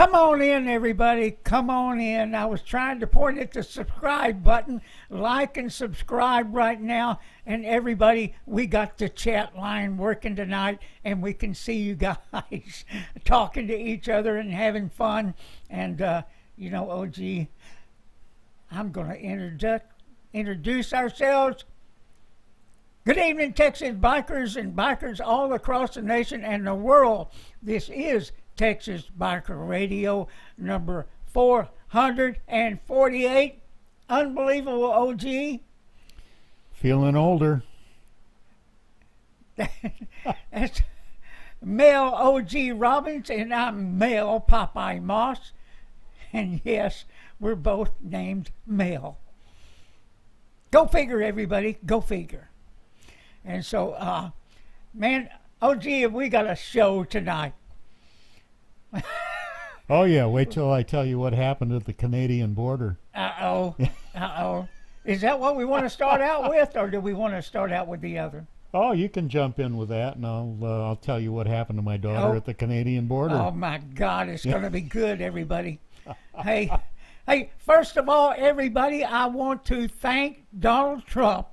Come on in, everybody. Come on in. I was trying to point at the subscribe button. Like and subscribe right now. And everybody, we got the chat line working tonight, and we can see you guys talking to each other and having fun. And, OG, I'm going to introduce ourselves. Good evening, Texas bikers and bikers all across the nation and the world. This is Texas Biker Radio number 448. Unbelievable, OG. Feeling older. That's male OG Robbins, and I'm male Popeye Moss. And yes, we're both named Mel. Go figure, everybody. Go figure. And so, man, OG, we got a show tonight. Oh, yeah. Wait till I tell you what happened at the Canadian border. Uh-oh. Uh-oh. Is that what we want to start out with, or do we want to start out with the other? Oh, you can jump in with that, and I'll tell you what happened to my daughter at the Canadian border. Oh, my God. It's going to be good, everybody. Hey, first of all, everybody, I want to thank Donald Trump,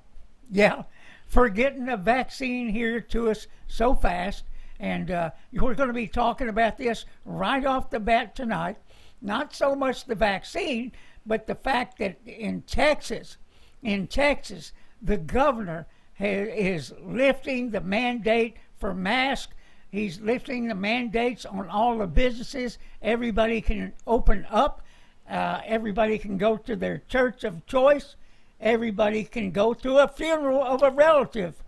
for getting a vaccine here to us so fast. And we're going to be talking about this right off the bat tonight. Not so much the vaccine, but the fact that in Texas, the governor is lifting the mandate for masks. He's lifting the mandates on all the businesses. Everybody can open up. Everybody can go to their church of choice. Everybody can go to a funeral of a relative.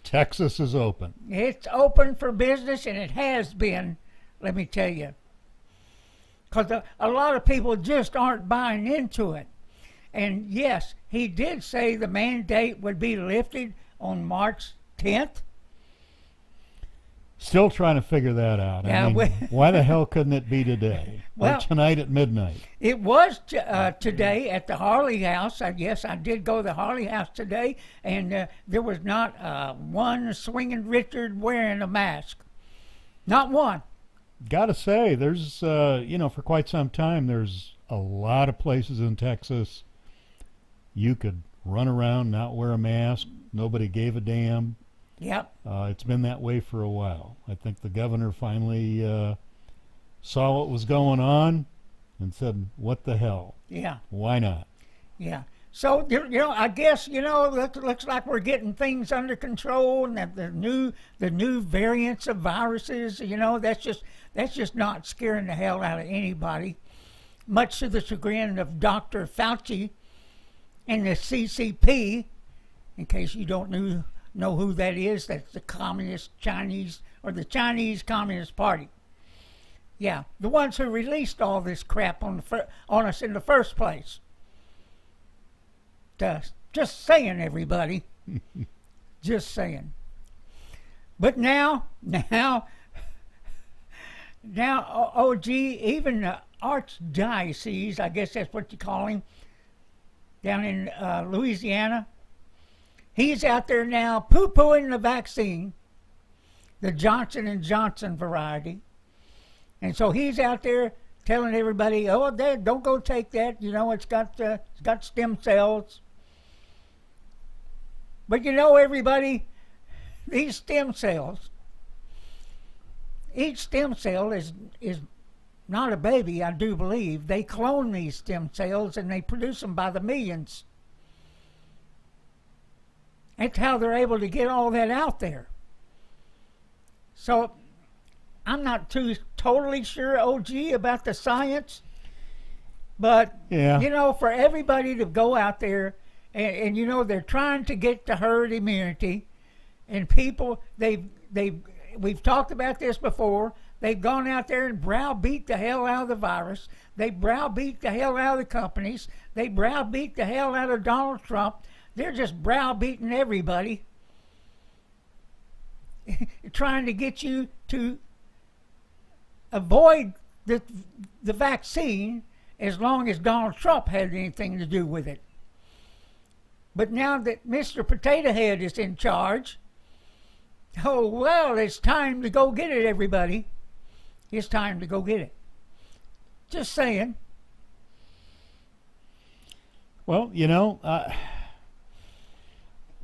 Texas is open. It's open for business, and it has been, let me tell you. Because a lot of people just aren't buying into it. And yes, he did say the mandate would be lifted on March 10th. Still trying to figure that out. I mean, why the hell couldn't it be today? Or tonight at midnight? It was today at the Harley House. I guess I did go to the Harley House today, and there was not one swinging Richard wearing a mask. Not one. Gotta say, there's, for quite some time, there's a lot of places in Texas you could run around, not wear a mask. Nobody gave a damn. Yep. It's been that way for a while. I think the governor finally saw what was going on and said, what the hell? Yeah. Why not? Yeah. So, I guess, it looks like we're getting things under control, and that the new variants of viruses, that's just not scaring the hell out of anybody, much to the chagrin of Dr. Fauci and the CCP. In case you don't know who that is, that's the Communist Chinese, or the Chinese Communist Party. Yeah, the ones who released all this crap on us in the first place. Just saying, everybody. Just saying. But now, OG, even the Archdiocese, I guess that's what you call him, down in Louisiana, he's out there now poo-pooing the vaccine, the Johnson & Johnson variety. And so he's out there telling everybody, oh, don't go take that. It's got stem cells. But everybody, these stem cells, each stem cell is not a baby, I do believe. They clone these stem cells, and they produce them by the millions. That's how they're able to get all that out there. So I'm not totally sure, OG, about the science. But, for everybody to go out there, and they're trying to get to herd immunity. And people, we've talked about this before. They've gone out there and browbeat the hell out of the virus. They browbeat the hell out of the companies. They browbeat the hell out of Donald Trump. They're just browbeating everybody, trying to get you to avoid the vaccine as long as Donald Trump had anything to do with it. But now that Mr. Potato Head is in charge, it's time to go get it, everybody. It's time to go get it. Just saying. Well,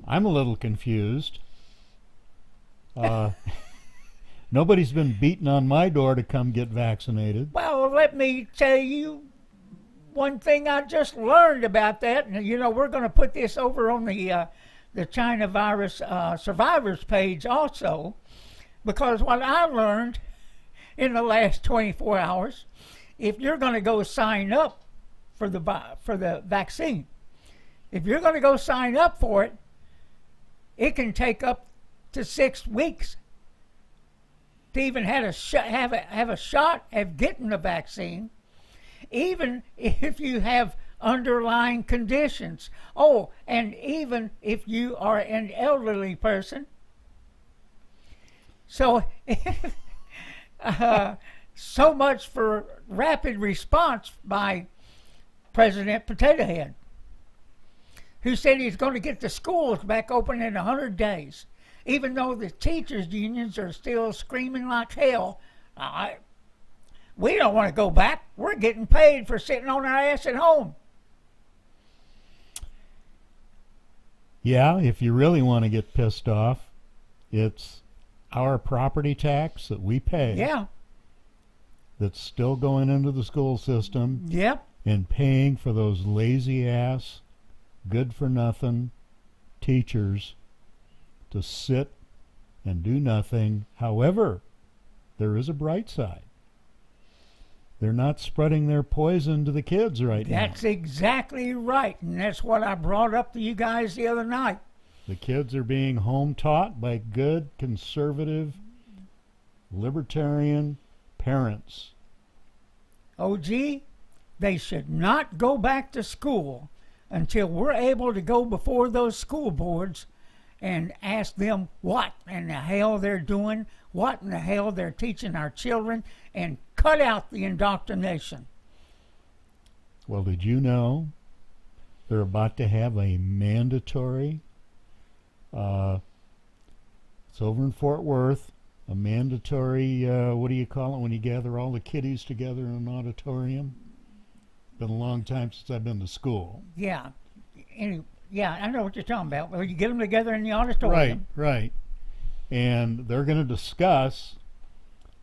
I'm a little confused. Nobody's been beating on my door to come get vaccinated. Well, let me tell you one thing I just learned about that. And, we're going to put this over on the China virus survivors page also, because what I learned in the last 24 hours, if you're going to go sign up for the vaccine, if you're going to go sign up for it, it can take up to 6 weeks to even have a shot at getting the vaccine, even if you have underlying conditions. Oh, and even if you are an elderly person. So, so much for rapid response by President Potato Head, who said he's going to get the schools back open in 100 days. Even though the teachers' unions are still screaming like hell, we don't want to go back. We're getting paid for sitting on our ass at home. Yeah, if you really want to get pissed off, it's our property tax that we pay. Yeah. That's still going into the school system. Yep. And paying for those lazy-ass, good-for-nothing teachers to sit and do nothing. However, there is a bright side. They're not spreading their poison to the kids right now. That's exactly right, and that's what I brought up to you guys the other night. The kids are being home taught by good, conservative, libertarian parents. OG, they should not go back to school until we're able to go before those school boards and ask them what in the hell they're doing, what in the hell they're teaching our children, and cut out the indoctrination. Well, did you know they're about to have a mandatory, it's over in Fort Worth, a mandatory, what do you call it when you gather all the kiddies together in an auditorium? Been a long time since I've been to school. Yeah. Yeah, I know what you're talking about. Well, you get them together in the auditorium. Right. And they're going to discuss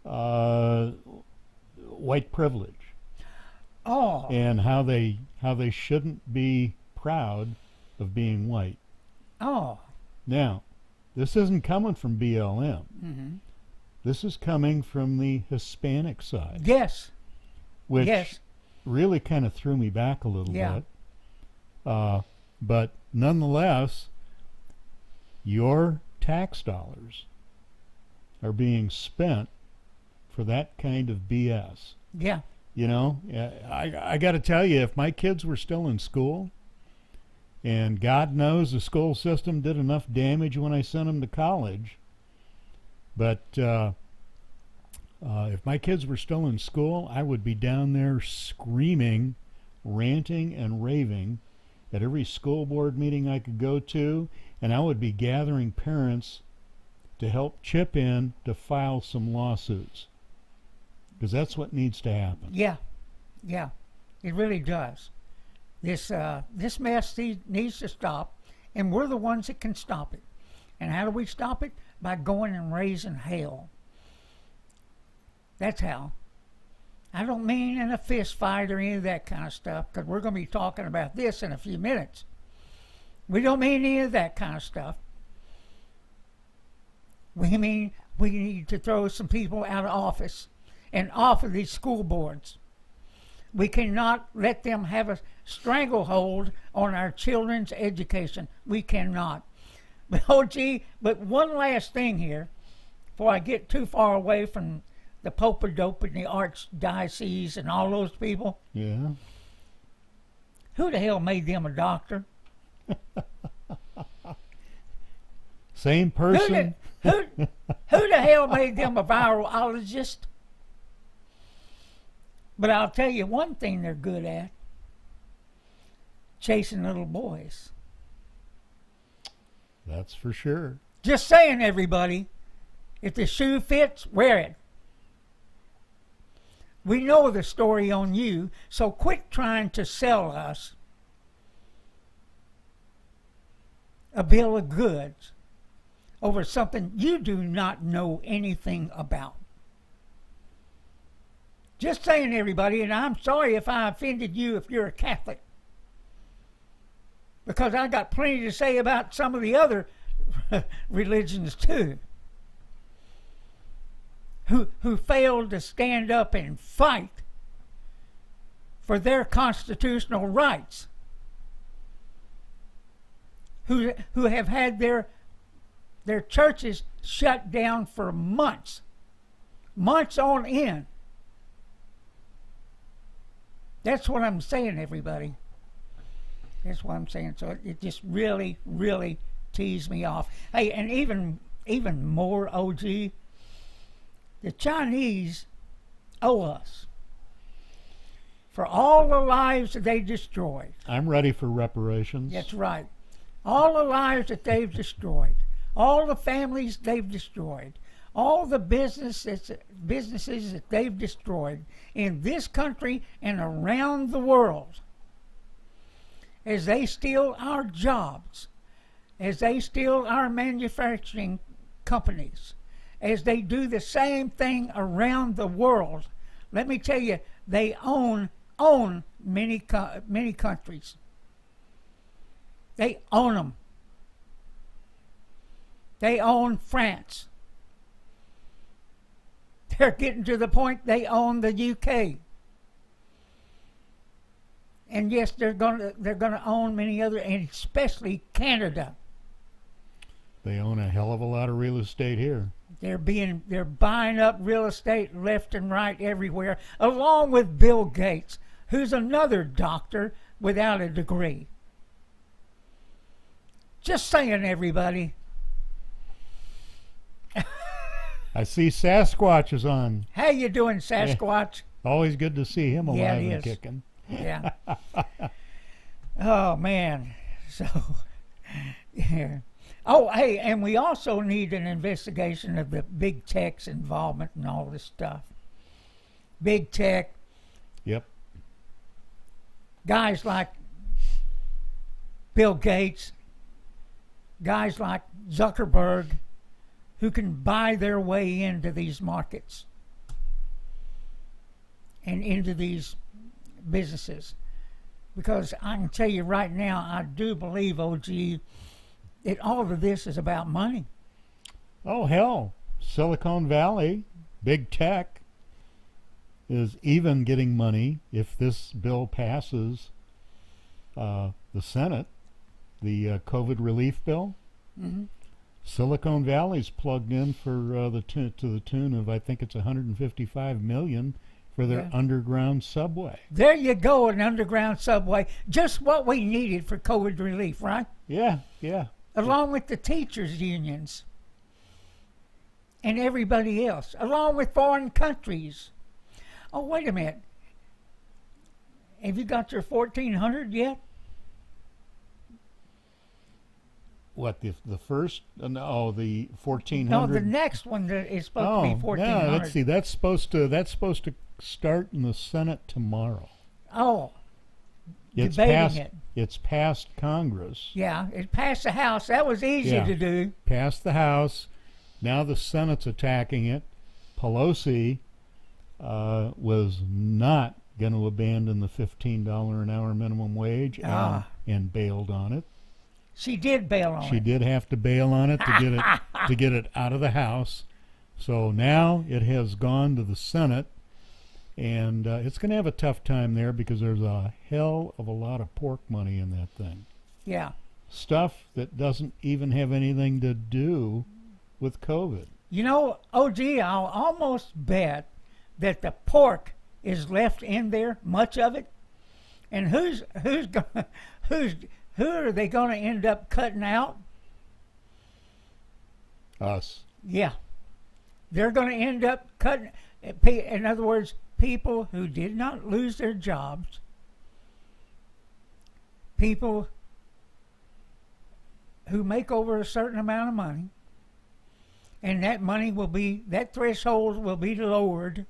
white privilege. Oh. And how they shouldn't be proud of being white. Oh. Now, this isn't coming from BLM. Mm-hmm. This is coming from the Hispanic side. Yes. Which really kind of threw me back a little bit. But nonetheless, your tax dollars are being spent for that kind of BS. Yeah. I got to tell you, if my kids were still in school, and God knows the school system did enough damage when I sent them to college, but if my kids were still in school, I would be down there screaming, ranting, and raving at every school board meeting I could go to, and I would be gathering parents to help chip in to file some lawsuits, because that's what needs to happen. Yeah, it really does. This mess needs to stop, and we're the ones that can stop it. And how do we stop it? By going and raising hell. That's how. I don't mean in a fist fight or any of that kind of stuff, because we're going to be talking about this in a few minutes. We don't mean any of that kind of stuff. We mean we need to throw some people out of office and off of these school boards. We cannot let them have a stranglehold on our children's education. We cannot. But one last thing here, before I get too far away from the Pope-a-Dope and the Archdiocese and all those people. Yeah. Who the hell made them a doctor? Same person. Who the hell made them a virologist? But I'll tell you one thing they're good at. Chasing little boys. That's for sure. Just saying, everybody. If the shoe fits, wear it. We know the story on you, so quit trying to sell us a bill of goods over something you do not know anything about. Just saying, everybody, and I'm sorry if I offended you if you're a Catholic, because I got plenty to say about some of the other religions too, who failed to stand up and fight for their constitutional rights, who have had their churches shut down for months on end. That's what I'm saying, everybody. That's what I'm saying. So it just really, really teased me off. Hey, and even more, OG, the Chinese owe us for all the lives that they destroyed. I'm ready for reparations. That's right. All the lives that they've destroyed, all the families they've destroyed, all the businesses that they've destroyed in this country and around the world, as they steal our jobs, as they steal our manufacturing companies, as they do the same thing around the world. Let me tell you, they own many countries. They own them. They own France. They're getting to the point they own the UK. And yes, they're gonna own many other, and especially Canada. They own a hell of a lot of real estate here. They're buying up real estate left and right everywhere, along with Bill Gates, who's another doctor without a degree. Just saying, everybody. I see Sasquatch is on. How you doing, Sasquatch? Always good to see him alive and is. kicking. Yeah. Oh, man. So, yeah. Oh, hey, and we also need an investigation of the big tech's involvement in all this stuff. Big tech. Yep. Guys like Bill Gates, guys like Zuckerberg, who can buy their way into these markets and into these businesses. Because I can tell you right now, I do believe, OG, that all of this is about money. Oh, hell. Silicon Valley, big tech, is even getting money if this bill passes the Senate, the COVID relief bill. Mm-hmm. Silicon Valley's plugged in for to the tune of, I think it's $155 million for their underground subway. There you go, an underground subway. Just what we needed for COVID relief, right? Yeah, yeah. Along with the teachers' unions and everybody else, along with foreign countries. Oh, wait a minute. Have you got your 1400 yet? What, the first? No, the 1400. No, the next one that is supposed to be 1400. Yeah, let's see. That's supposed to start in the Senate tomorrow. Oh, It's debating passed, it. It's passed Congress. Yeah, it passed the House. That was easy to do. Passed the House. Now the Senate's attacking it. Pelosi was not going to abandon the $15 an hour minimum wage and bailed on it. She did bail on it. She did have to bail on it to get it out of the House. So now it has gone to the Senate, and it's going to have a tough time there because there's a hell of a lot of pork money in that thing. Yeah. Stuff that doesn't even have anything to do with COVID. You know, OG, I'll almost bet that the pork is left in there, much of it. And who are they going to end up cutting out? Us. Yeah. They're going to end up cutting. In other words, people who did not lose their jobs, people who make over a certain amount of money, and that money will be, that threshold will be lowered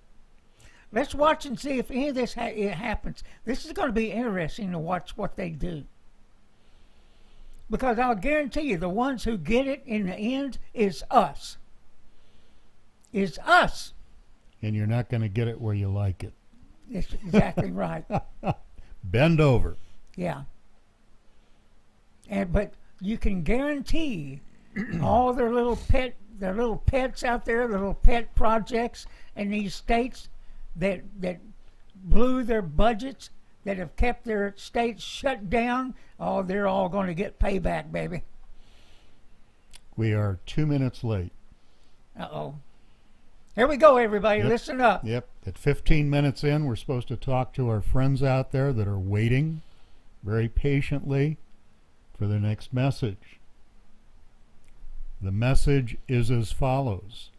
Let's watch and see if any of this it happens. This is going to be interesting to watch what they do. Because I'll guarantee you, the ones who get it in the end is us. Is us. And you're not going to get it where you like it. That's exactly right. Bend over. Yeah. But you can guarantee all their little pets out there, little pet projects in these states that blew their budgets, that have kept their states shut down, oh, they're all going to get payback, baby. We are 2 minutes late. Uh-oh. Here we go, everybody. Yep. Listen up. Yep. At 15 minutes in, we're supposed to talk to our friends out there that are waiting very patiently for the next message. The message is as follows.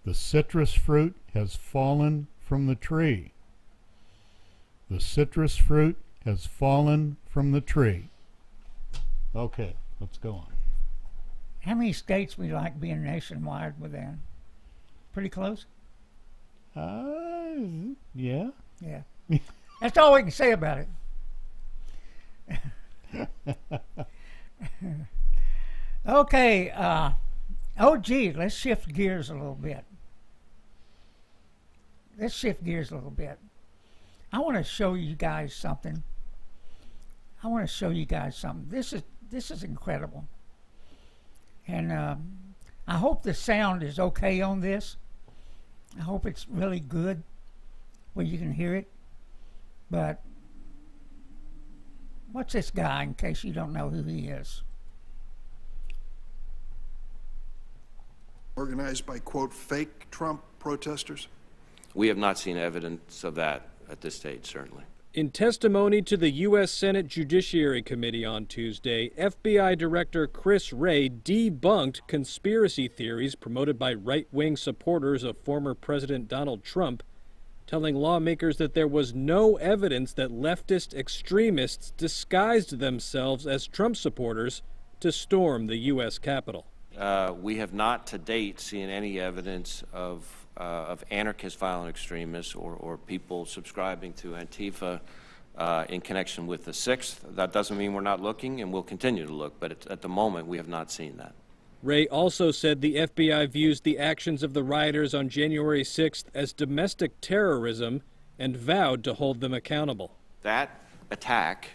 The citrus fruit has fallen from the tree. The citrus fruit has fallen from the tree. Okay, let's go on. How many states we like being nationwide with that? Pretty close? Yeah. Yeah. That's all we can say about it. Okay. Let's shift gears a little bit. I want to show you guys something. This is incredible. And I hope the sound is okay on this. I hope it's really good where you can hear it. But what's this guy, in case you don't know who he is? Organized by, quote, fake Trump protesters? We have not seen evidence of that at this stage, certainly. In testimony to the U.S. Senate Judiciary Committee on Tuesday, FBI Director Chris Wray debunked conspiracy theories promoted by right-wing supporters of former President Donald Trump, telling lawmakers that there was no evidence that leftist extremists disguised themselves as Trump supporters to storm the U.S. Capitol. We have not to date seen any evidence of anarchist violent extremists or people subscribing to Antifa in connection with the 6th. That doesn't mean we're not looking, and we'll continue to look, but at the moment we have not seen that. Wray also said the FBI views the actions of the rioters on January 6th as domestic terrorism and vowed to hold them accountable. That attack,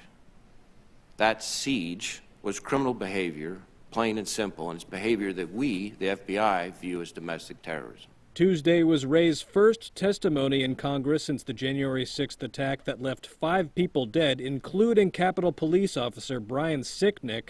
that siege, was criminal behavior, plain and simple, and it's behavior that we, the FBI, view as domestic terrorism. Tuesday was Wray's first testimony in Congress since the January 6th attack that left 5 people dead, including Capitol Police Officer Brian Sicknick.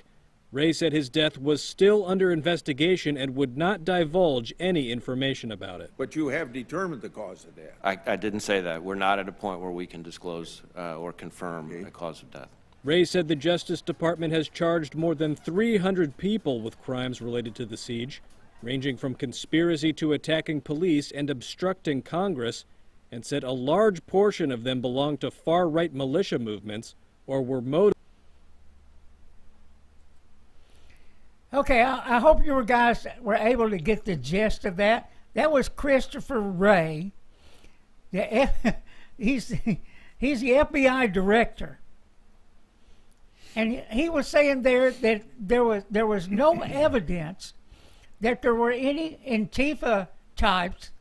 Wray said his death was still under investigation and would not divulge any information about it. But you have determined the cause of death. I didn't say that. We're not at a point where we can disclose or confirm a cause of death. Wray said the Justice Department has charged more than 300 people with crimes related to the siege, ranging from conspiracy to attacking police and obstructing Congress, and said a large portion of them belonged to far-right militia movements or were motivated. Okay, I hope you guys were able to get the gist of that. That was Christopher Wray. He's the FBI director. And he was saying there that there was no evidence that there were any Antifa types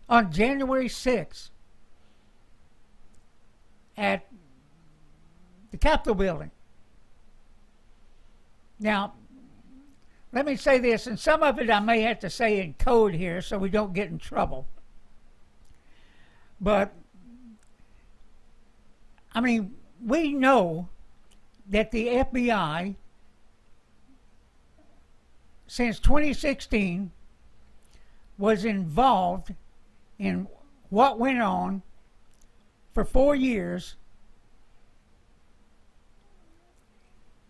on January 6th at the Capitol building. Now, let me say this, and some of it I may have to say in code here so we don't get in trouble. But, I mean, we know that the FBI, since 2016, was involved in what went on for 4 years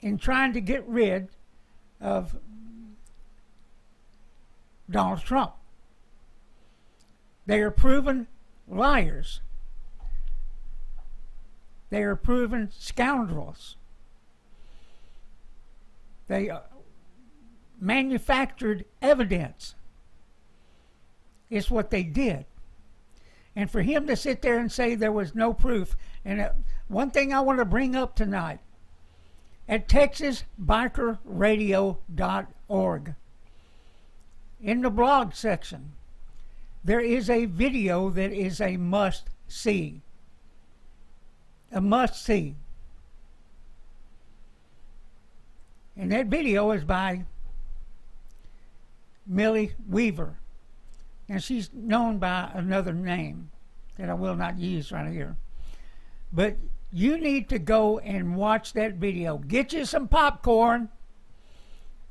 in trying to get rid of Donald Trump. They are proven liars. They are proven scoundrels. They manufactured evidence. It's what they did. And for him to sit there and say there was no proof. And one thing I want to bring up tonight, at texasbikerradio.org, in the blog section, there is a video that is a must-see. A must-see. And that video is by Millie Weaver. And she's known by another name that I will not use right here. But you need to go and watch that video. Get you some popcorn.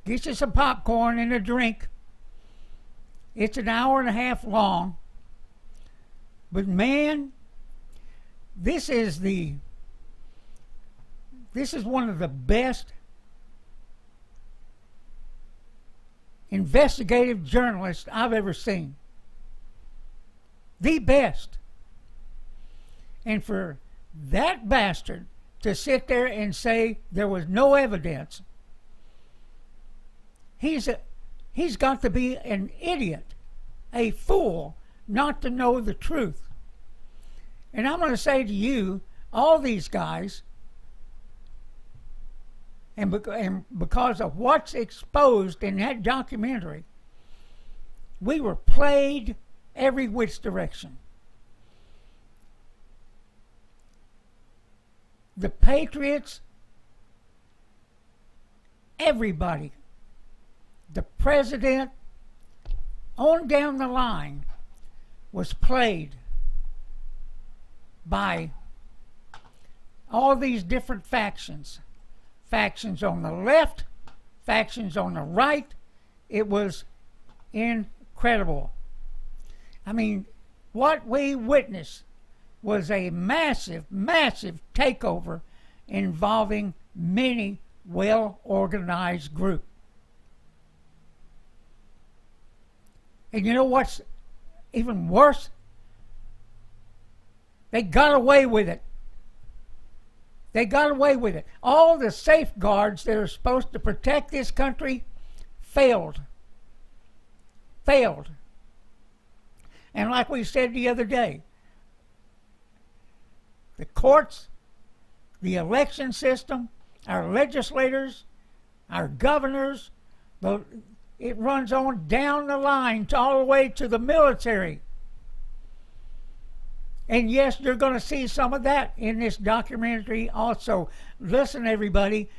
Get you some popcorn and a drink. It's an hour and a half long. But man, this is one of the best investigative journalists I've ever seen. The best. And for that bastard to sit there and say there was no evidence, he's got to be an idiot, a fool, not to know the truth. And I'm going to say to you, all these guys, and because of what's exposed in that documentary, we were played every which direction. The Patriots, everybody, the president, on down the line, was played by all these different factions. Factions on the left, factions on the right. It was incredible. I mean, what we witnessed was a massive, massive takeover involving many well-organized groups. And you know what's even worse? They got away with it. They got away with it. All the safeguards that are supposed to protect this country failed. Failed. And like we said the other day, the courts, the election system, our legislators, our governors, it runs on down the line all the way to the military. And yes, you're going to see some of that in this documentary also. Listen, everybody,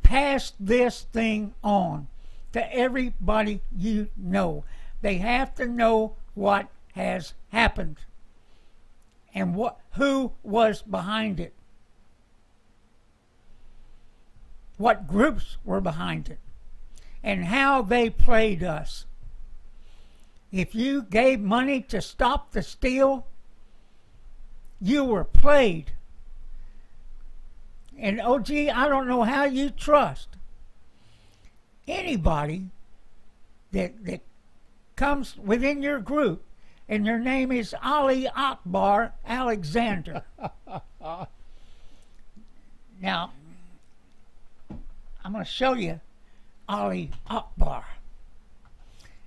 pass this thing on to everybody you know. They have to know what has happened and who was behind it. What groups were behind it and how they played us. If you gave money to stop the steal, you were played. And OG, I don't know how you trust anybody that comes within your group and their name is Ali Akbar Alexander. Now, I'm going to show you Ali Akbar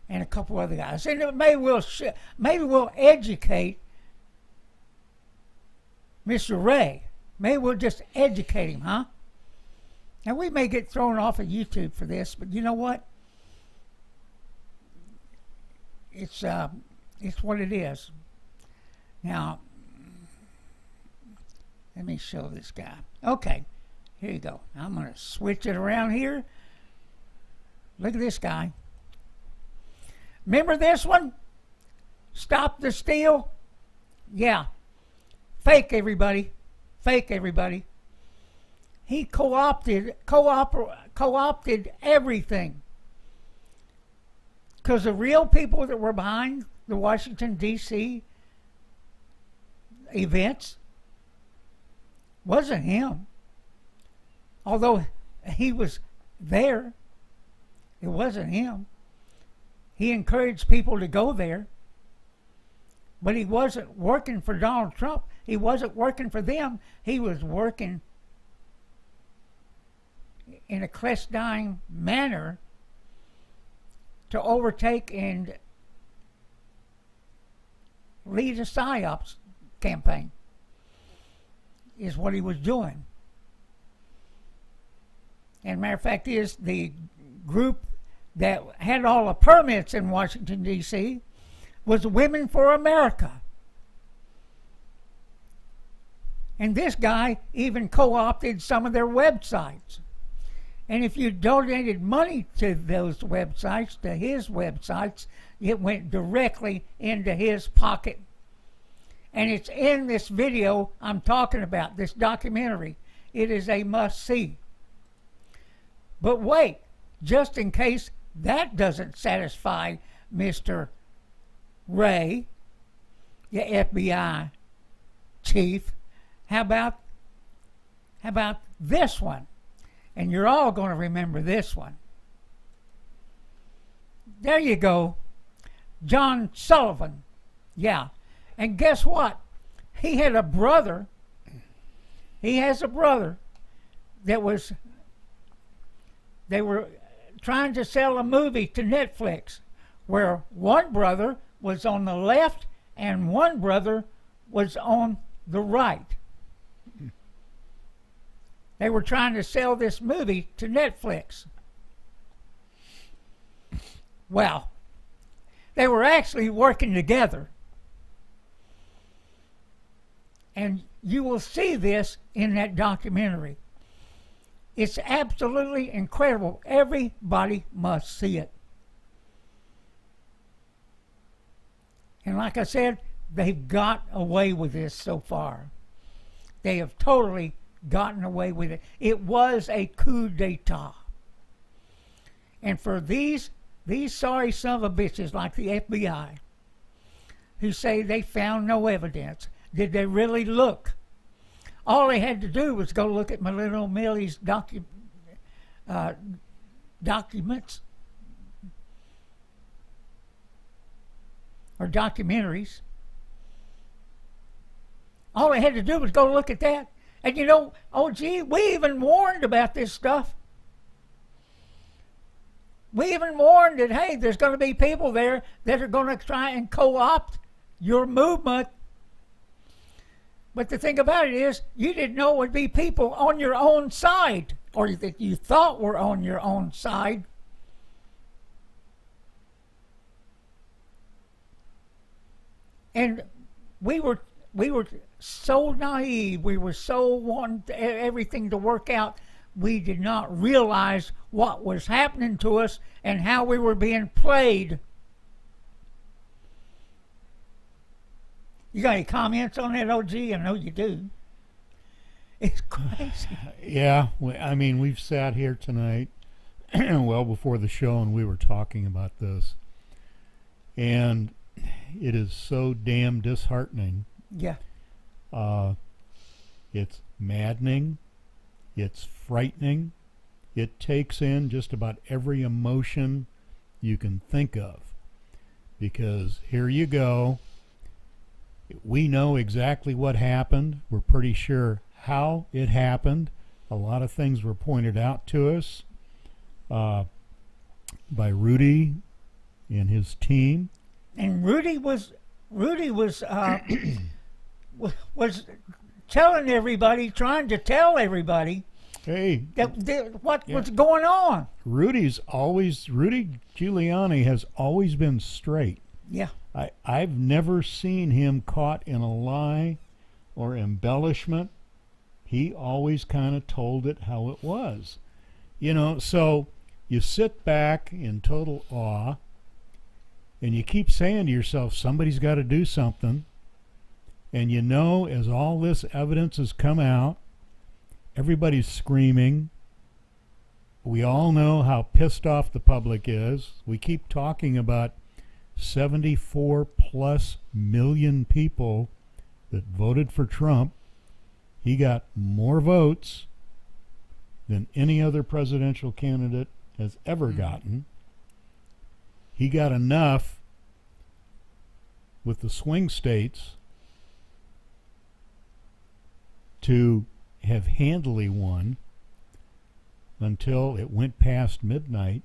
and a couple other guys. And maybe we'll educate Mr. Ray. Maybe we'll just educate him, huh? Now, we may get thrown off of YouTube for this, but you know what? It's what it is. Now, let me show this guy. Okay, here you go. I'm going to switch it around here. Look at this guy. Remember this one? Stop the steal? Yeah. Fake, everybody. Fake, everybody. He co-opted everything. Because the real people that were behind the Washington, D.C. events wasn't him. Although he was there, it wasn't him. He encouraged people to go there. But he wasn't working for Donald Trump. He wasn't working for them. He was working in a clandestine manner to overtake and lead a PSYOP campaign, is what he was doing. And matter of fact is, the group that had all the permits in Washington, D.C. was Women for America. And this guy even co-opted some of their websites. And if you donated money to those websites, to his websites, it went directly into his pocket. And it's in this video I'm talking about, this documentary. It is a must-see. But wait, just in case that doesn't satisfy Mr. Wray, the FBI chief, how about this one? And you're all going to remember this one. There you go. John Sullivan. Yeah. And guess what? He had a brother. He has a brother that was, they were trying to sell a movie to Netflix where one brother was on the left and one brother was on the right. They were trying to sell this movie to Netflix. Well, they were actually working together. And you will see this in that documentary. It's absolutely incredible. Everybody must see it. And like I said, they've got away with this so far. They have totally gotten away with it. It was a coup d'etat. And for these sorry son of a bitches like the FBI who say they found no evidence, did they really look? All they had to do was go look at my little Millie's documents or documentaries. All they had to do was go look at that. And you know, oh gee, we even warned about this stuff. We even warned that, hey, there's going to be people there that are going to try and co-opt your movement. But the thing about it is, you didn't know it would be people on your own side, or that you thought were on your own side. And we were so naive, we were so wanting everything to work out, we did not realize what was happening to us and how we were being played. You got any comments on that, OG? I know you do. It's crazy. Yeah, I mean, we've sat here tonight, well before the show, and we were talking about this. And it is so damn disheartening. Yeah. It's maddening. It's frightening. It takes in just about every emotion you can think of. Because here you go. We know exactly what happened. We're pretty sure how it happened. A lot of things were pointed out to us by Rudy and his team. And Rudy was was telling everybody, trying to tell everybody, hey, what was going on. Rudy Giuliani has always been straight. Yeah. I've never seen him caught in a lie or embellishment. He always kind of told it how it was. You know, so you sit back in total awe and you keep saying to yourself, somebody's got to do something. And you know, as all this evidence has come out, everybody's screaming. We all know how pissed off the public is. We keep talking about 74 plus million people that voted for Trump. He got more votes than any other presidential candidate has ever gotten. He got enough with the swing states to have handily won until it went past midnight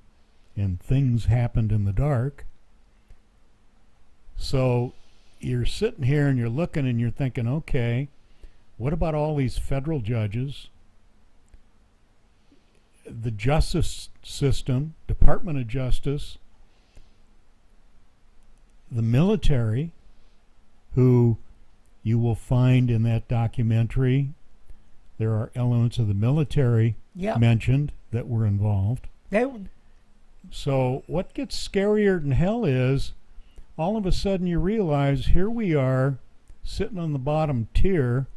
and things happened in the dark. So you're sitting here and you're looking and you're thinking, okay, what about all these federal judges, the justice system, Department of Justice, the military, who you will find in that documentary, there are elements of the military mentioned that were involved. So what gets scarier than hell is all of a sudden you realize here we are sitting on the bottom tier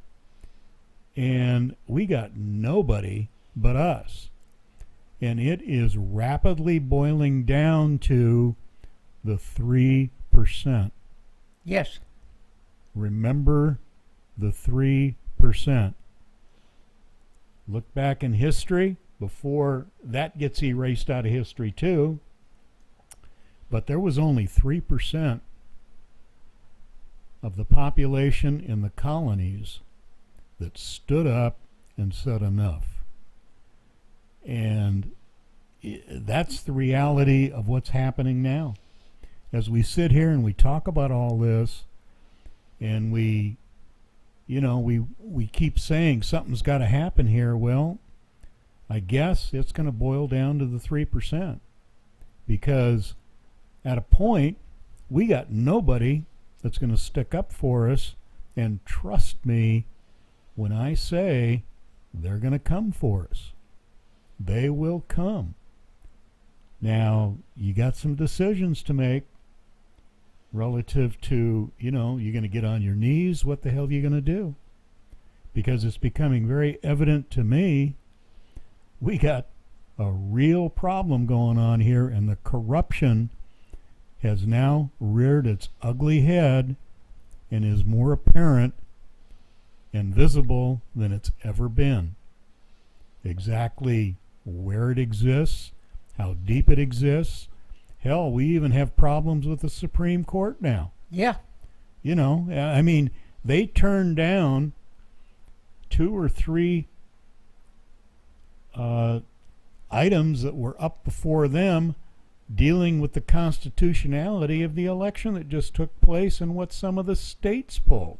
and we got nobody but us. And it is rapidly boiling down to the 3%. Yes. Remember the 3%. Look back in history before that gets erased out of history too. But there was only 3% of the population in the colonies that stood up and said enough. And that's the reality of what's happening now. As we sit here and we talk about all this, and we keep saying something's got to happen here, well, I guess it's going to boil down to the 3%. Because at a point, we got nobody that's going to stick up for us. And trust me when I say they're going to come for us. They will come. Now, you got some decisions to make relative to, you're going to get on your knees. What the hell are you going to do? Because it's becoming very evident to me we got a real problem going on here, and the corruption has now reared its ugly head and is more apparent and visible than it's ever been. Exactly where it exists, how deep it exists. Hell, we even have problems with the Supreme Court now. Yeah. I mean, they turned down 2 or 3 items that were up before them dealing with the constitutionality of the election that just took place and what some of the states pulled.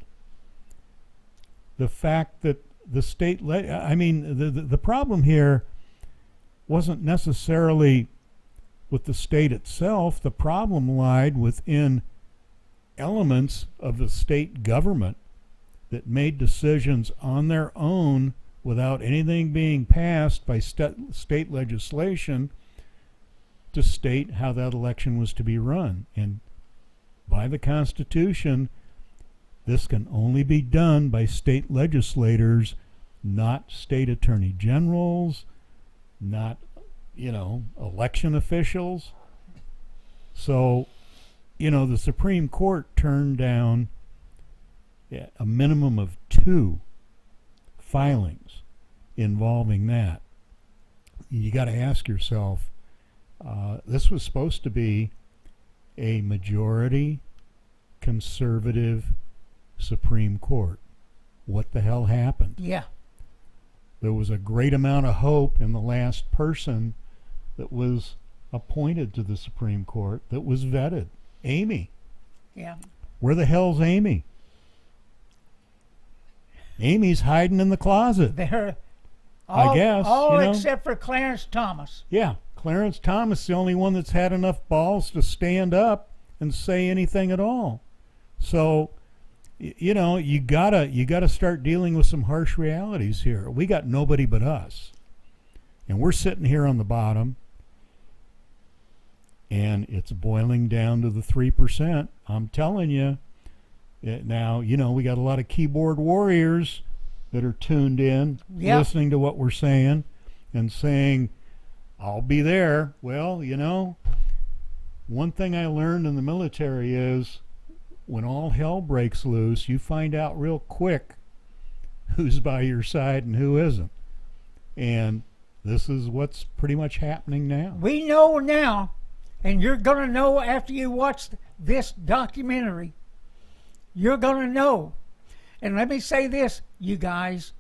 The fact that the state, the problem here wasn't necessarily with the state itself. The problem lied within elements of the state government that made decisions on their own without anything being passed by state legislation to state how that election was to be run. And by the Constitution, this can only be done by state legislators, not state attorney generals, not, election officials. So, the Supreme Court turned down a minimum of 2 filings involving that. You got to ask yourself, this was supposed to be a majority conservative Supreme Court. What the hell happened? Yeah. There was a great amount of hope in the last person that was appointed to the Supreme Court that was vetted. Amy. Yeah. Where the hell's Amy? Amy's hiding in the closet. They're I guess. All except for Clarence Thomas. Yeah. Clarence Thomas is the only one that's had enough balls to stand up and say anything at all. So, you gotta start dealing with some harsh realities here. We got nobody but us. And we're sitting here on the bottom, and it's boiling down to the 3%. I'm telling you. Now, we got a lot of keyboard warriors that are tuned in, listening to what we're saying and saying, I'll be there. Well, one thing I learned in the military is when all hell breaks loose, you find out real quick who's by your side and who isn't. And this is what's pretty much happening now. We know now, and you're going to know after you watch this documentary. You're going to know. And let me say this, you guys.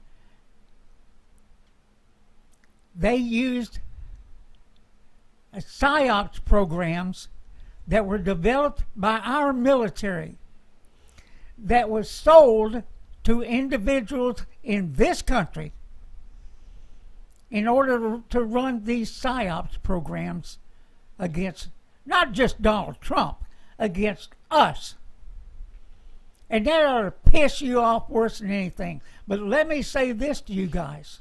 They used PSYOPs programs that were developed by our military that was sold to individuals in this country in order to run these PSYOPs programs against not just Donald Trump, against us. And that ought to piss you off worse than anything. But let me say this to you guys.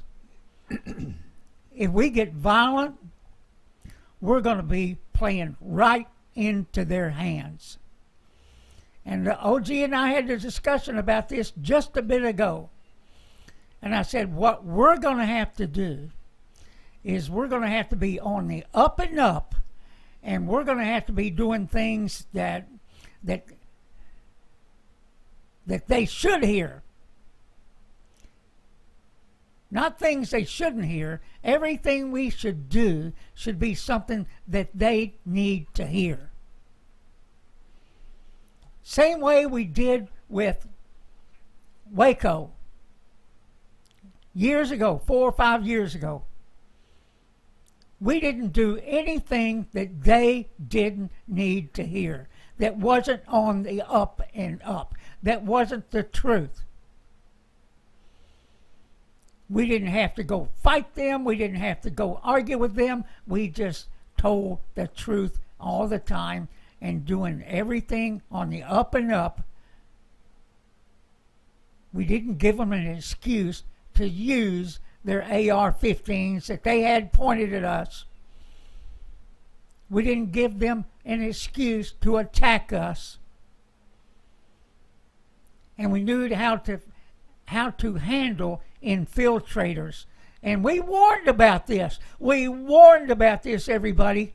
If we get violent, we're going to be playing right into their hands. And OG and I had a discussion about this just a bit ago. And I said, what we're going to have to do is we're going to have to be on the up and up, and we're going to have to be doing things that they should hear. Not things they shouldn't hear. Everything we should do should be something that they need to hear. Same way we did with Waco years ago, 4 or 5 years ago. We didn't do anything that they didn't need to hear, that wasn't on the up and up, that wasn't the truth. We didn't have to go fight them. We didn't have to go argue with them. We just told the truth all the time and doing everything on the up and up. We didn't give them an excuse to use their AR-15s that they had pointed at us. We didn't give them an excuse to attack us. And we knew how to handle infiltrators. And we warned about this. We warned about this, everybody.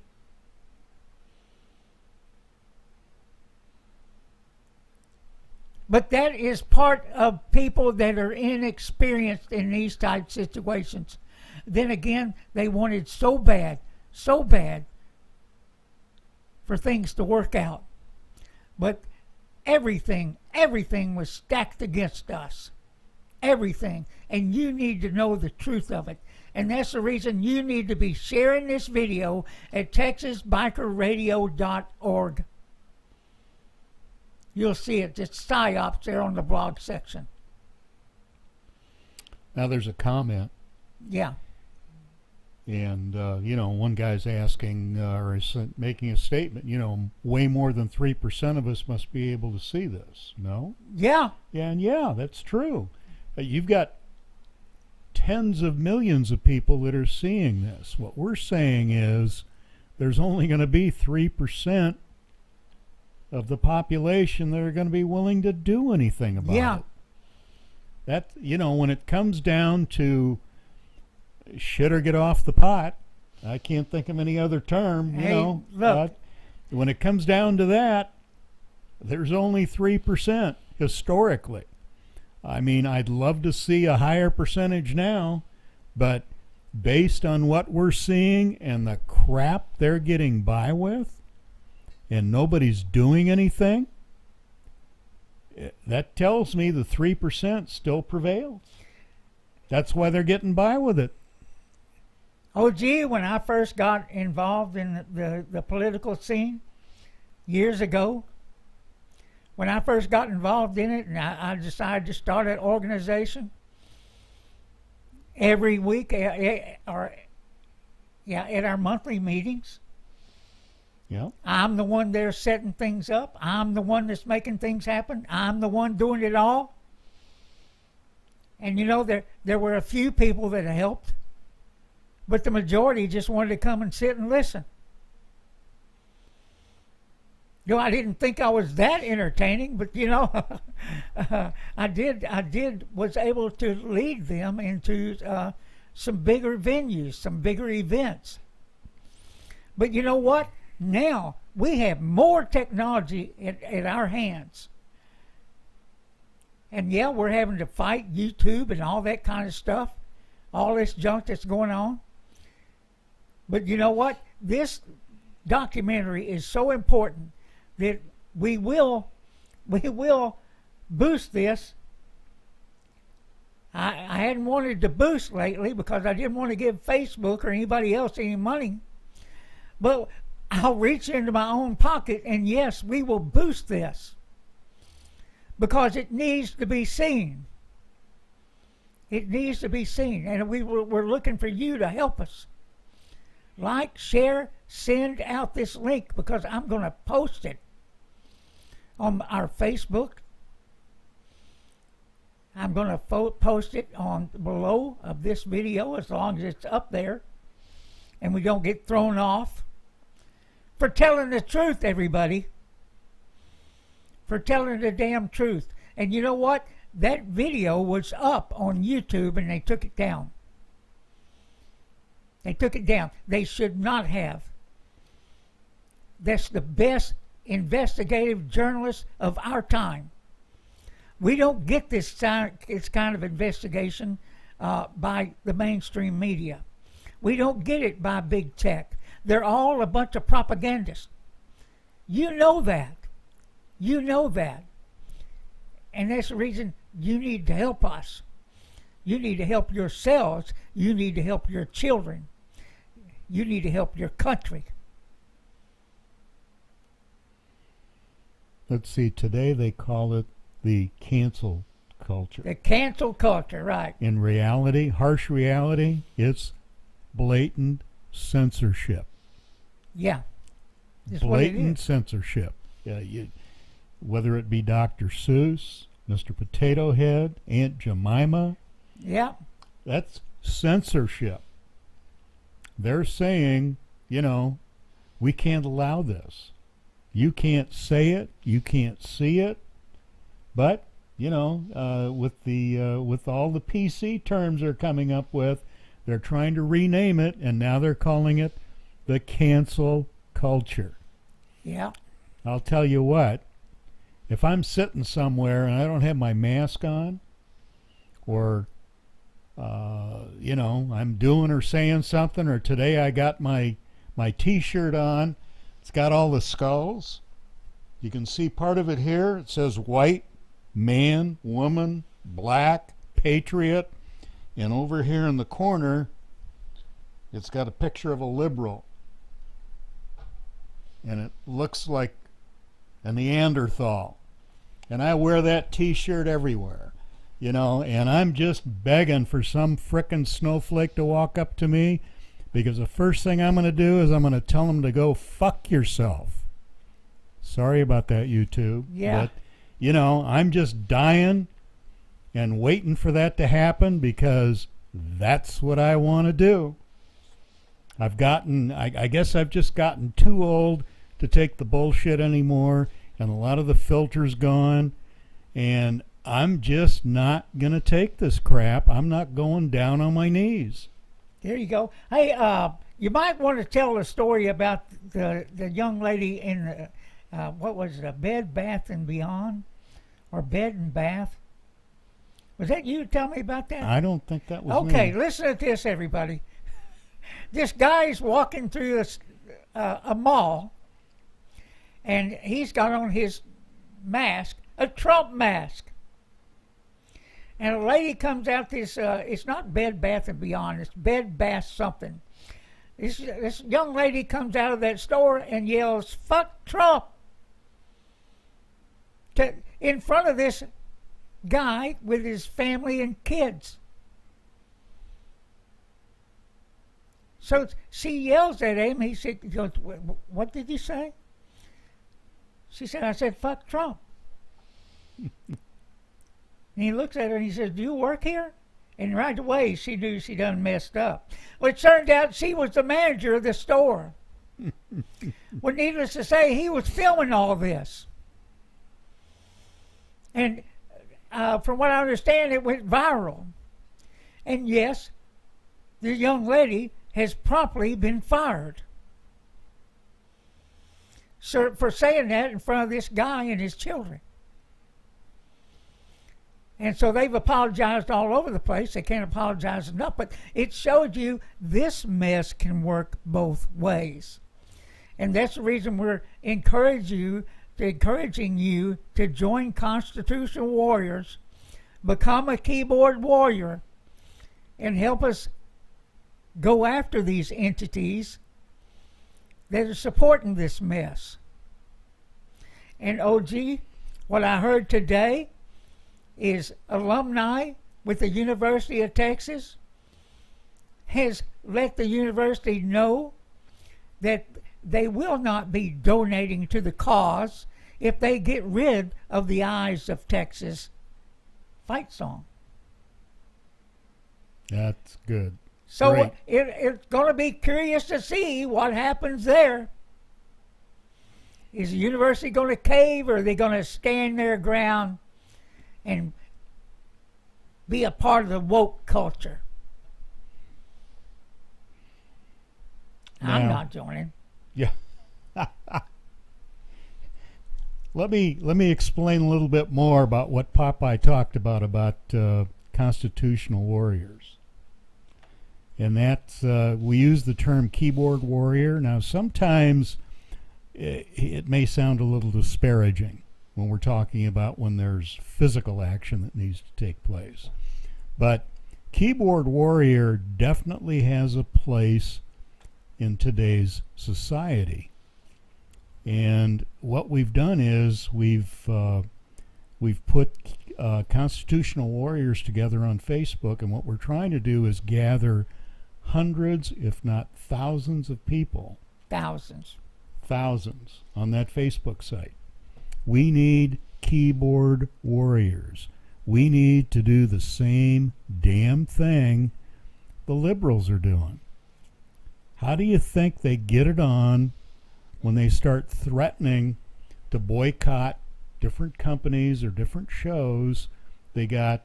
But that is part of people that are inexperienced in these type situations. Then again, they wanted so bad for things to work out. But everything was stacked against us. Everything. And you need to know the truth of it. And that's the reason you need to be sharing this video at texasbikerradio.org. You'll see it. It's PSYOPs there on the blog section. Now there's a comment. Yeah. And, one guy's asking, or is making a statement, way more than 3% of us must be able to see this. No? Yeah. Yeah, that's true. You've got tens of millions of people that are seeing this. What we're saying is there's only going to be 3% of the population that are going to be willing to do anything about it. That, when it comes down to shit or get off the pot, I can't think of any other term, look. When it comes down to that, there's only 3% historically. I mean, I'd love to see a higher percentage now, but based on what we're seeing and the crap they're getting by with, and nobody's doing anything, that tells me the 3% still prevails. That's why they're getting by with it. Oh, gee, when I first got involved in the political scene years ago, when I first got involved in it and I decided to start an organization, every week, at our monthly meetings, I'm the one there setting things up. I'm the one that's making things happen. I'm the one doing it all. And there were a few people that helped, but the majority just wanted to come and sit and listen. I didn't think I was that entertaining, but I was able to lead them into some bigger venues, some bigger events. But you know what? Now we have more technology in our hands. And yeah, we're having to fight YouTube and all that kind of stuff, all this junk that's going on. But you know what? This documentary is so important that we will boost this. I hadn't wanted to boost lately because I didn't want to give Facebook or anybody else any money. But I'll reach into my own pocket, and yes, we will boost this. because it needs to be seen. It needs to be seen, and we're looking for you to help us. Like, share, send out this link, because I'm going to post it on our Facebook. I'm going to post it on below of this video, as long as it's up there and we don't get thrown off. For telling the truth, everybody. For telling the damn truth. And you know what? That video was up on YouTube and they took it down. They took it down. They should not have. That's the best investigative journalist of our time. We don't get this kind of investigation by the mainstream media. We don't get it by big tech. They're all a bunch of propagandists. You know that. You know that. And that's the reason you need to help us. You need to help yourselves. You need to help your children. You need to help your country. Let's see, today they call it the cancel culture. The cancel culture, right. In reality, harsh reality, it's blatant censorship. Yeah. Blatant censorship. Yeah, whether it be Dr. Seuss, Mr. Potato Head, Aunt Jemima. Yeah. That's censorship. They're saying, we can't allow this. You can't say it. You can't see it. But, with all the PC terms they're coming up with, they're trying to rename it, and now they're calling it the cancel culture. Yeah. I'll tell you what. If I'm sitting somewhere and I don't have my mask on, or, I'm doing or saying something, or today I got my T-shirt on, it's got all the skulls. You can see part of it here. It says white, man, woman, black, patriot, and over here in the corner, it's got a picture of a liberal. And it looks like a Neanderthal. And I wear that T-shirt everywhere, and I'm just begging for some frickin' snowflake to walk up to me, because the first thing I'm going to do is I'm going to tell them to go fuck yourself. Sorry about that, YouTube. Yeah. But, I'm just dying and waiting for that to happen, because that's what I want to do. I guess I've just gotten too old to take the bullshit anymore, and a lot of the filter's gone, and I'm just not going to take this crap. I'm not going down on my knees. There you go. Hey, you might want to tell a story about the young lady in, what was it, a Bed, Bath, and Beyond? Or Bed and Bath? Was that you? Tell me about that. I don't think that was okay, me. Listen to this, everybody. This guy's walking through a mall, and he's got on his mask, a Trump mask. And a lady comes out this, it's not Bed, Bath, and Beyond, it's Bed, Bath, something. This young lady comes out of that store and yells, "Fuck Trump!" In front of this guy with his family and kids. So she yells at him. He goes, "What did you say?" She said, "I said, fuck Trump." And he looks at her and he says, "Do you work here?" And right away she knew she done messed up. Well, it turned out she was the manager of the store. Well, needless to say, he was filming all this. And from what I understand, it went viral. And yes, the young lady has promptly been fired. So for saying that in front of this guy and his children. And so they've apologized all over the place. They can't apologize enough, but it showed you this mess can work both ways. And that's the reason we're encouraging you to join Constitutional Warriors, become a keyboard warrior, and help us go after these entities that are supporting this mess. And OG, What I heard today is alumni with the University of Texas has let the university know that they will not be donating to the cause if they get rid of the Eyes of Texas fight song. That's good. So Great. it's going to be curious to see what happens there. Is the university going to cave, or are they going to stand their ground and be a part of the woke culture? I'm Now- not joining. Yeah. Let me explain a little bit more about what Popeye talked about constitutional warriors. And that's we use the term keyboard warrior. Now, sometimes it may sound a little disparaging when we're talking about when there's physical action that needs to take place. But keyboard warrior definitely has a place in today's society. And what we've done is we've put constitutional warriors together on Facebook, and what we're trying to do is gather hundreds, if not thousands of people. Thousands On that Facebook site. We need keyboard warriors. We need to do the same damn thing the liberals are doing. How do you think they get it on when they start threatening to boycott different companies or different shows? They got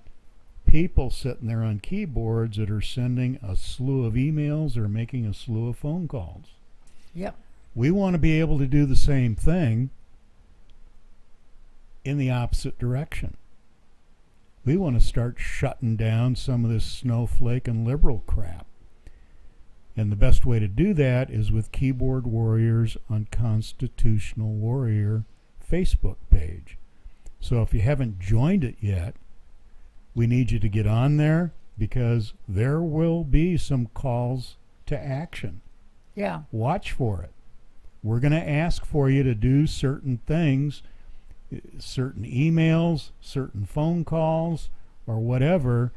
people sitting there on keyboards that are sending a slew of emails or making a slew of phone calls. Yep. We want to be able to do the same thing in the opposite direction. We want to start shutting down some of this snowflake and liberal crap. And the best way to do that is with keyboard warriors on Constitutional Warrior Facebook page. So if you haven't joined it yet, we need you to get on there, because there will be some calls to action. Yeah. Watch for it. We're going to ask for you to do certain things, certain emails, certain phone calls, or whatever,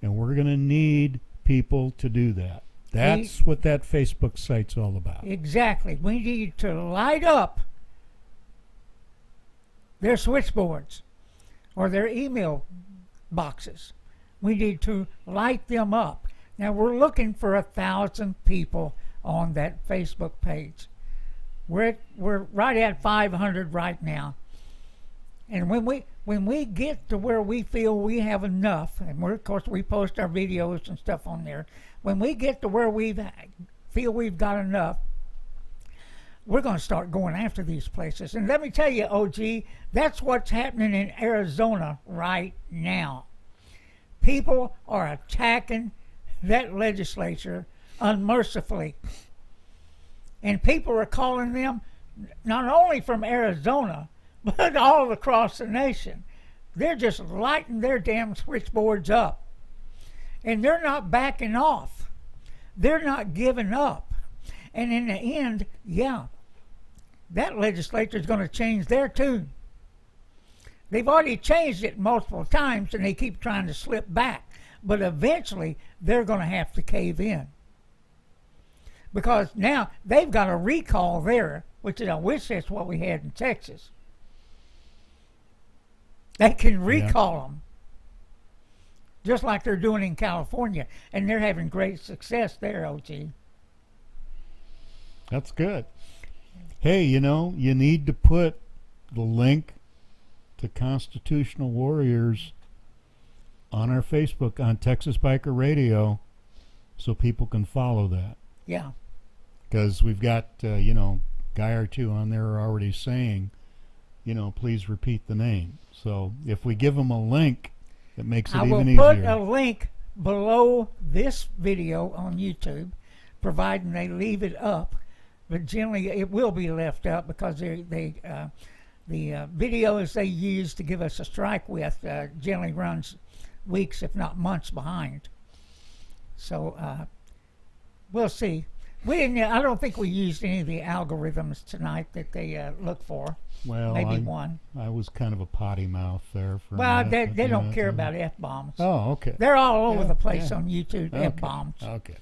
and we're going to need people to do that. That's what that Facebook site's all about. Exactly. We need to light up their switchboards or their email boxes. We need to light them up. Now, we're looking for 1,000 people on that Facebook page. We're right at 500 right now. And when we get to where we feel we have enough, and of course we post our videos and stuff on there, when we get to where we feel we've got enough, we're going to start going after these places. And let me tell you, OG, that's what's happening in Arizona right now. People are attacking that legislature unmercifully. And people are calling them, not only from Arizona, but all across the nation. They're just lighting their damn switchboards up. And they're not backing off. They're not giving up. And in the end, yeah, that legislature is going to change their tune. They've already changed it multiple times, and they keep trying to slip back. But eventually, they're going to have to cave in. Because now they've got a recall there, which is, I wish that's what we had in Texas. They can recall them, just like they're doing in California, and they're having great success there, OG. That's good. Hey, you need to put the link to Constitutional Warriors on our Facebook on Texas Biker Radio so people can follow that. Yeah. Because we've got, guy or two on there are already saying, please repeat the name. So if we give them a link, it makes it even easier. I will put a link below this video on YouTube, providing they leave it up. But generally, it will be left up because the videos they use to give us a strike with generally runs weeks, if not months, behind. So we'll see. We didn't. I don't think we used any of the algorithms tonight that they look for. Well, Maybe one. I was kind of a potty mouth there for. Well, a minute, they but, don't yeah, care yeah. about f-bombs. Oh, okay. They're all over Yeah, the place yeah. on YouTube. Okay. F-bombs. Okay.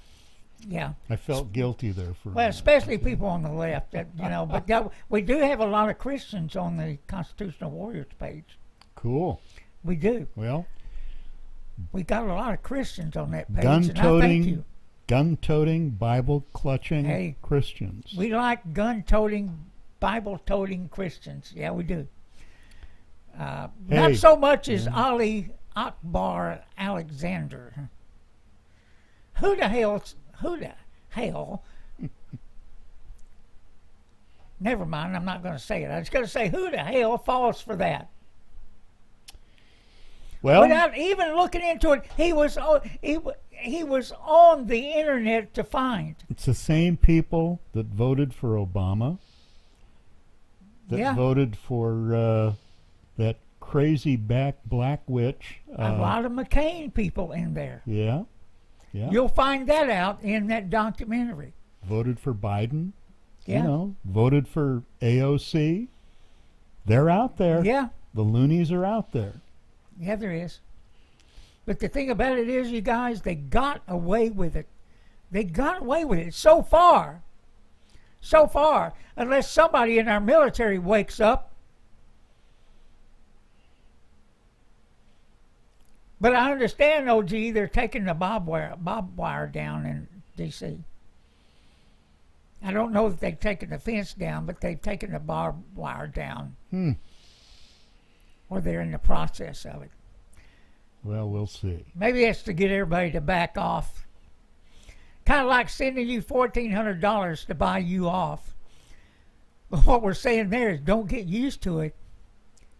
Yeah. I felt guilty there for. a Well, minute. especially people on the left, that, but we do have a lot of Christians on the Constitutional Warriors page. Cool. We do. Well, We got a lot of Christians on that page, and I thank you. gun-toting, Bible-clutching Hey, Christians. We like gun-toting, Bible-toting Christians. Yeah, we do. Not Hey. so much as Ali Akbar Alexander. Who the hell? Never mind, I'm not going to say it. I was going to say, who the hell falls for that? Well, Without even looking into it, he was on the internet to find. it's the same people that voted for Obama, that Yeah. voted for that crazy black witch. A lot of McCain people in there. Yeah, yeah. You'll find that out in that documentary. Voted for Biden. Yeah. Voted for AOC. They're out there. Yeah. The loonies are out there. Yeah, there is. But the thing about it is, you guys, they got away with it. They got away with it so far. So far. Unless somebody in our military wakes up. But I understand, OG, they're taking the barbed wire down in D.C. I don't know if they've taken the fence down, but they've taken the barbed wire down. Or they're in the process of it. Well, we'll see. Maybe that's to get everybody to back off. Kind of like sending you $1,400 to buy you off. But what we're saying there is don't get used to it.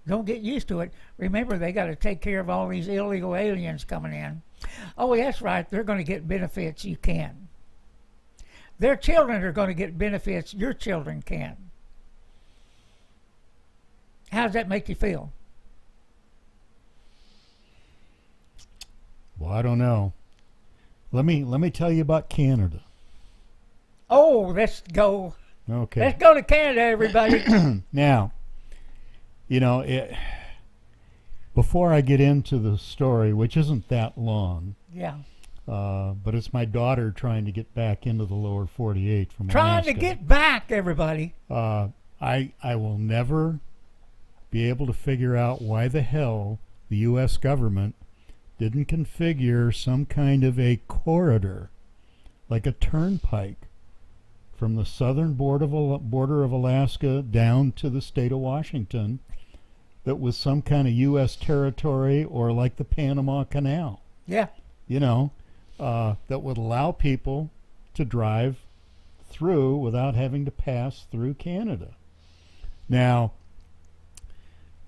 Don't get used to it. Remember, they got to take care of all these illegal aliens coming in. Oh, that's right. They're going to get benefits. You can. Their children are going to get benefits. Your children can. How does that make you feel? Well, I don't know. Let me tell you about Canada. Oh, let's go. Okay. Let's go to Canada, everybody. Now, before I get into the story, which isn't that long, Yeah. but it's my daughter trying to get back into the lower 48 from Trying to Alaska. get back, everybody. I will never be able to figure out why the hell the U.S. government didn't configure some kind of a corridor, like a turnpike, from the southern border of Alaska down to the state of Washington, that was some kind of U.S. territory, or like the Panama Canal, Yeah. that would allow people to drive through without having to pass through Canada. Now,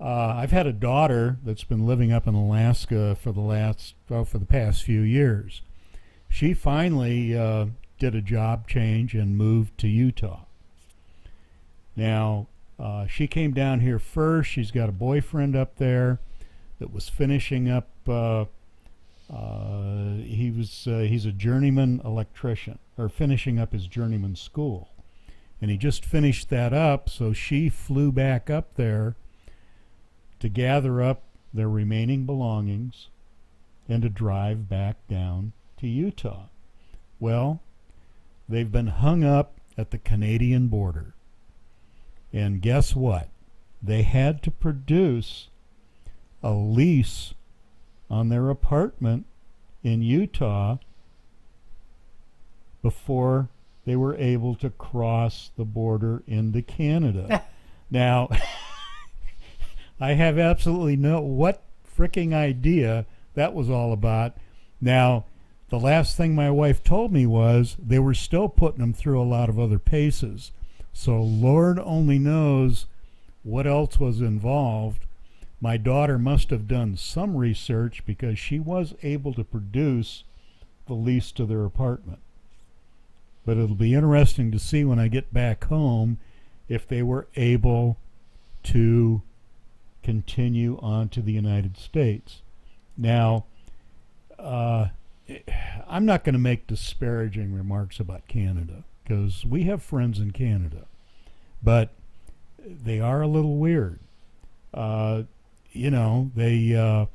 I've had a daughter that's been living up in Alaska for the past few years. She finally did a job change and moved to Utah. Now, she came down here first. She's got a boyfriend up there that was finishing up. He's a journeyman electrician, or finishing up his journeyman school, and he just finished that up. So she flew back up there to gather up their remaining belongings and to drive back down to Utah. Well, they've been hung up at the Canadian border. And guess what? They had to produce a lease on their apartment in Utah before they were able to cross the border into Canada. Now, I have absolutely no what fricking idea that was all about. Now, the last thing my wife told me was they were still putting them through a lot of other paces. So Lord only knows what else was involved. My daughter must have done some research, because she was able to produce the lease to their apartment. But it'll be interesting to see when I get back home if they were able to continue on to the United States. Now, I'm not going to make disparaging remarks about Canada. because we have friends in Canada, but they are a little weird. You know, they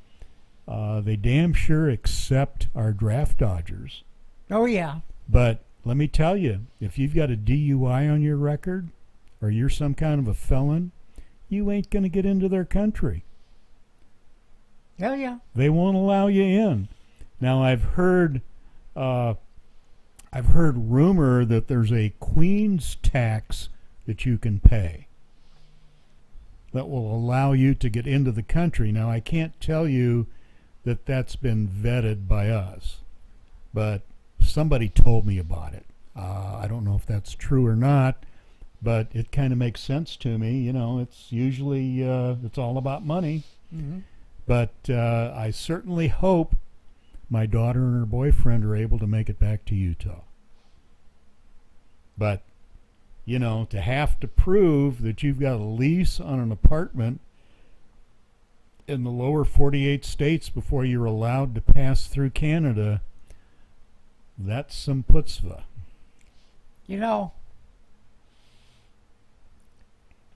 damn sure accept our draft dodgers. Oh, yeah. But let me tell you, if you've got a DUI on your record or you're some kind of a felon, you ain't going to get into their country. Hell yeah. They won't allow you in. Now, I've heard rumor that there's a Queen's tax that you can pay that will allow you to get into the country. Now, I can't tell you that that's been vetted by us, but somebody told me about it. I don't know if that's true or not, but it kind of makes sense to me. You know, it's usually it's all about money. Mm-hmm. But I certainly hope my daughter and her boyfriend are able to make it back to Utah. But, you know, to have to prove that you've got a lease on an apartment in the lower 48 states before you're allowed to pass through Canada, that's some putzvah. You know,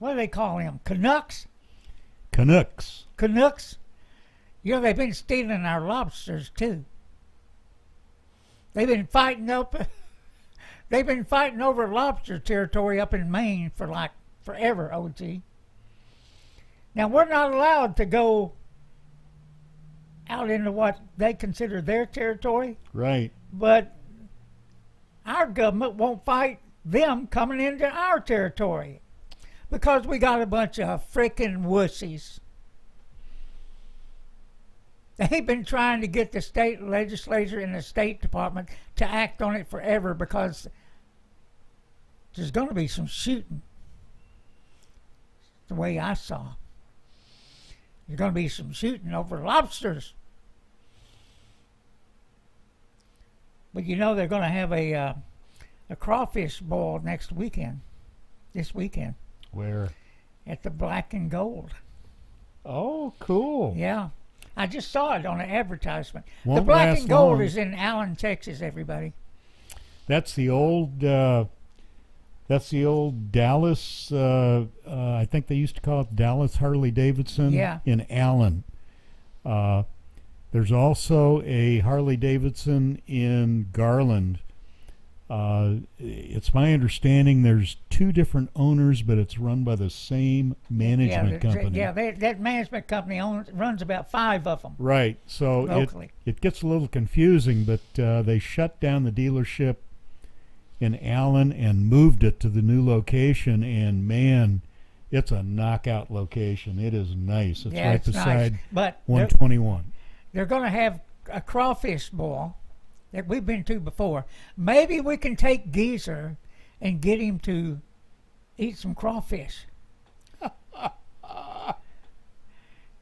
what do they call them? Canucks? Canucks. Canucks? You know, they've been stealing our lobsters, too. They've been fighting over lobster territory up in Maine for like forever, OG. Now, we're not allowed to go out into what they consider their territory. Right. But our government won't fight them coming into our territory because we got a bunch of frickin' wussies. They've been trying to get the state legislature and the State Department to act on it forever because there's going to be some shooting. The way I saw. There's going to be some shooting over lobsters. But you know they're going to have a crawfish boil this weekend. Where? At the Black and Gold. Oh, cool. Yeah. I just saw it on an advertisement. Won't the Black last and Gold long. is in Allen, Texas, everybody. That's the old Dallas, I think they used to call it Dallas Harley-Davidson in Allen. There's also a Harley-Davidson in Garland. It's my understanding there's two different owners, but it's run by the same management company. Yeah, that management company runs about 5 of them. Right. So it gets a little confusing, but they shut down the dealership in Allen and moved it to the new location, and man, it's a knockout location. It is nice. It's right beside nice. But 121. They're going to have a crawfish boil that we've been to before. Maybe we can take Geezer and get him to eat some crawfish.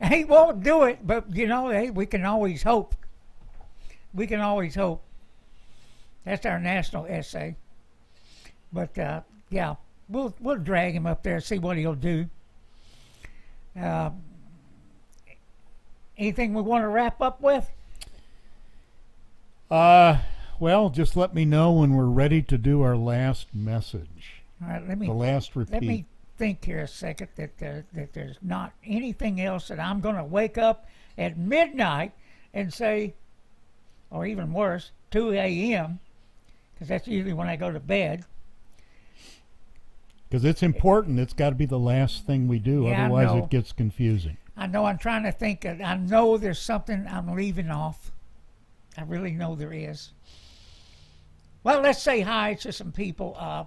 He won't do it, but you know, hey, we can always hope. We can always hope. That's our national essay. But yeah, we'll drag him up there and see what he'll do. Anything we want to wrap up with? Well, just let me know when we're ready to do our last message. All right, the last repeat. Let me think here a second that there's not anything else that I'm going to wake up at midnight and say, or even worse, 2 a.m., because that's usually when I go to bed. Because it's important. It's got to be the last thing we do. Yeah, otherwise it gets confusing. I know. I'm trying to think. I know there's something I'm leaving off. I really know there is. Well, let's say hi to some people.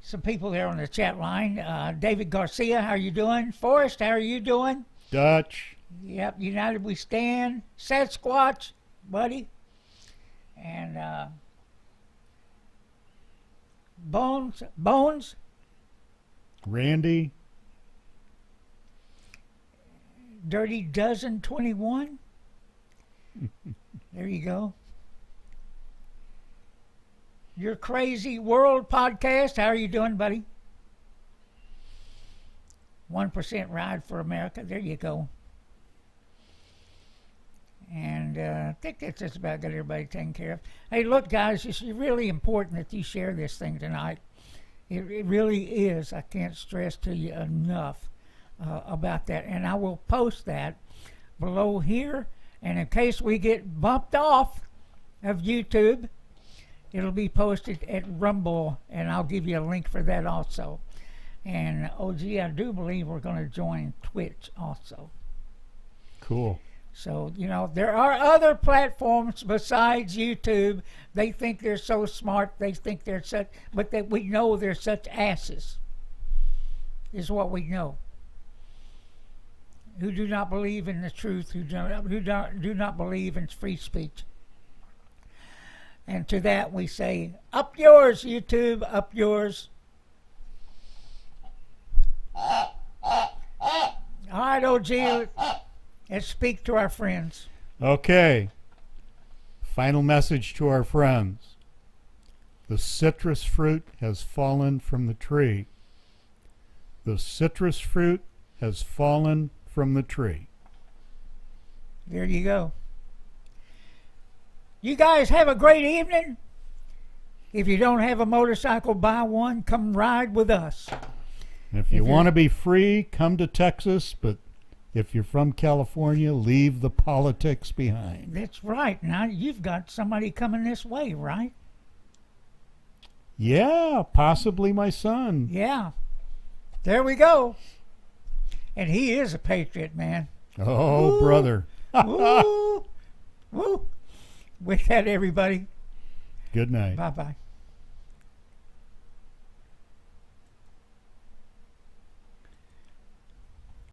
Some people there on the chat line. David Garcia, how are you doing? Forrest, how are you doing? Dutch. Yep, United We Stand. Sasquatch, buddy. And Bones. Randy. Dirty Dozen 21. There you go. Your Crazy World podcast. How are you doing, buddy? 1% Ride for America. There you go. And I think that's just about got everybody taken care of. Hey, look, guys, it's really important that you share this thing tonight. It really is. I can't stress to you enough about that. And I will post that below here. And in case we get bumped off of YouTube, it'll be posted at Rumble, and I'll give you a link for that also. And, I do believe we're going to join Twitch also. Cool. So, there are other platforms besides YouTube. They think they're so smart. They think they're such, but that we know they're such asses, is what we know. Who do not believe in the truth, who do not believe in free speech. And to that we say, up yours, YouTube, up yours. All right, OG, let's speak to our friends. Okay. Final message to our friends. The citrus fruit has fallen from the tree. The citrus fruit has fallen from the tree. There you go. You guys have a great evening. If you don't have a motorcycle, buy one. Come ride with us. If you want to be free, come to Texas, but if you're from California, leave the politics behind. That's right. Now you've got somebody coming this way, right? Yeah, possibly my son. Yeah. There we go. And he is a patriot, man. Oh, Woo. brother. Woo. Woo. With that, everybody, Good night. bye-bye.